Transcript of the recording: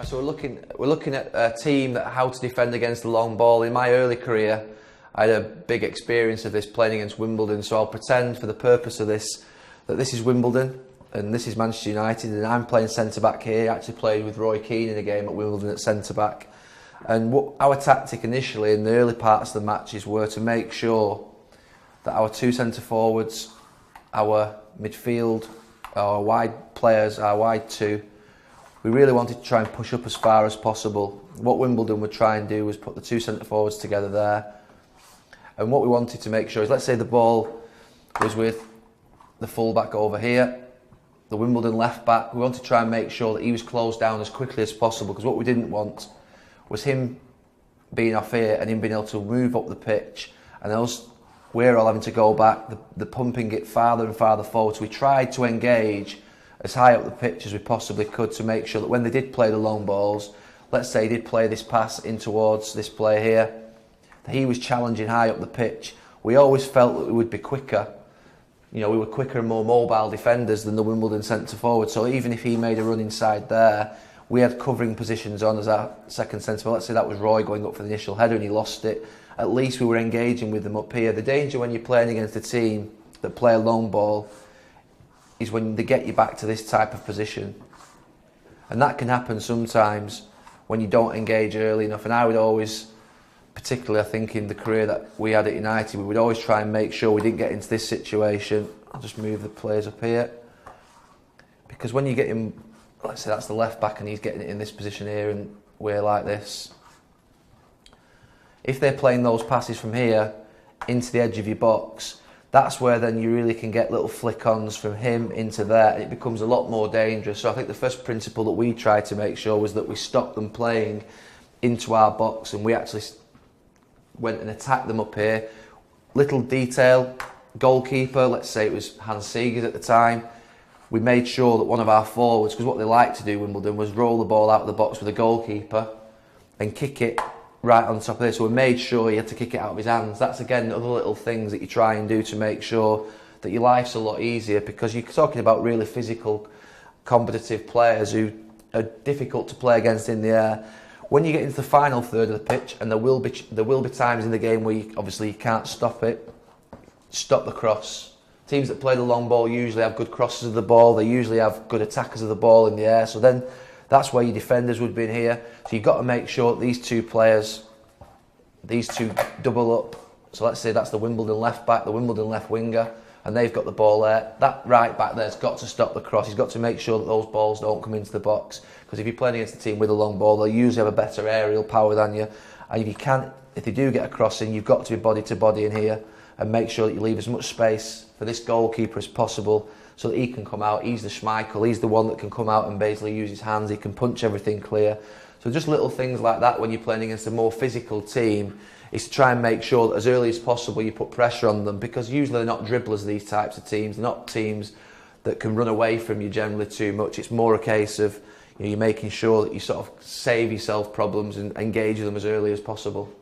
So we're looking at a team that how to defend against the long ball. In my early career, I had a big experience of this playing against Wimbledon. So I'll pretend, for the purpose of this, that this is Wimbledon and this is Manchester United, and I'm playing centre back here. I actually played with Roy Keane in a game at Wimbledon at centre back. And what our tactic initially in the early parts of the matches were to make sure that our two centre forwards, our midfield, our wide players, our wide two, we really wanted to try and push up as far as possible. What Wimbledon would try and do was put the two centre forwards together there. And what we wanted to make sure is, let's say the ball was with the full back over here, the Wimbledon left back, we wanted to try and make sure that he was closed down as quickly as possible, because what we didn't want was him being off here and him being able to move up the pitch, and us, we're all having to go back, the pumping it farther and farther forward. So we tried to engage as high up the pitch as we possibly could to make sure that when they did play the long balls, let's say he did play this pass in towards this player here, that he was challenging high up the pitch. We always felt that we would be quicker. You know, we were quicker and more mobile defenders than the Wimbledon centre forward. So even if he made a run inside there, we had covering positions on as our second centre. Let's say that was Roy going up for the initial header and he lost it. At least we were engaging with them up here. The danger when you're playing against a team that play a long ball is when they get you back to this type of position. And that can happen sometimes when you don't engage early enough. And I would always, particularly I think in the career that we had at United, we would always try and make sure we didn't get into this situation. I'll just move the players up here. Because when you get him, let's say that's the left back and he's getting it in this position here and we're like this. If they're playing those passes from here into the edge of your box, that's where then you really can get little flick-ons from him into there, and it becomes a lot more dangerous. So I think the first principle that we tried to make sure was that we stopped them playing into our box, and we actually went and attacked them up here. Little detail, goalkeeper, let's say it was Hans Seegers at the time, we made sure that one of our forwards, because what they liked to do, Wimbledon, was roll the ball out of the box with the goalkeeper and kick it right on top of this. So we made sure he had to kick it out of his hands. That's again other little things that you try and do to make sure that your life's a lot easier, because you're talking about really physical, competitive players who are difficult to play against in the air. When you get into the final third of the pitch, and there will be times in the game where obviously you can't stop it, stop the cross. Teams that play the long ball usually have good crosses of the ball, they usually have good attackers of the ball in the air, so then that's where your defenders would be in here. So you've got to make sure that these two players, these two double up. So let's say that's the Wimbledon left back, the Wimbledon left winger, and they've got the ball there. That right back there's got to stop the cross. He's got to make sure that those balls don't come into the box, because if you're playing against a team with a long ball, they'll usually have a better aerial power than you. And if they do get a crossing, you've got to be body to body in here and make sure that you leave as much space for this goalkeeper as possible, so that he can come out. He's the Schmeichel, he's the one that can come out and basically use his hands, he can punch everything clear. So just little things like that when you're playing against a more physical team, is to try and make sure that as early as possible you put pressure on them, because usually they're not dribblers, these types of teams. They're not teams that can run away from you generally too much. It's more a case of, you know, you're making sure that you sort of save yourself problems and engage them as early as possible.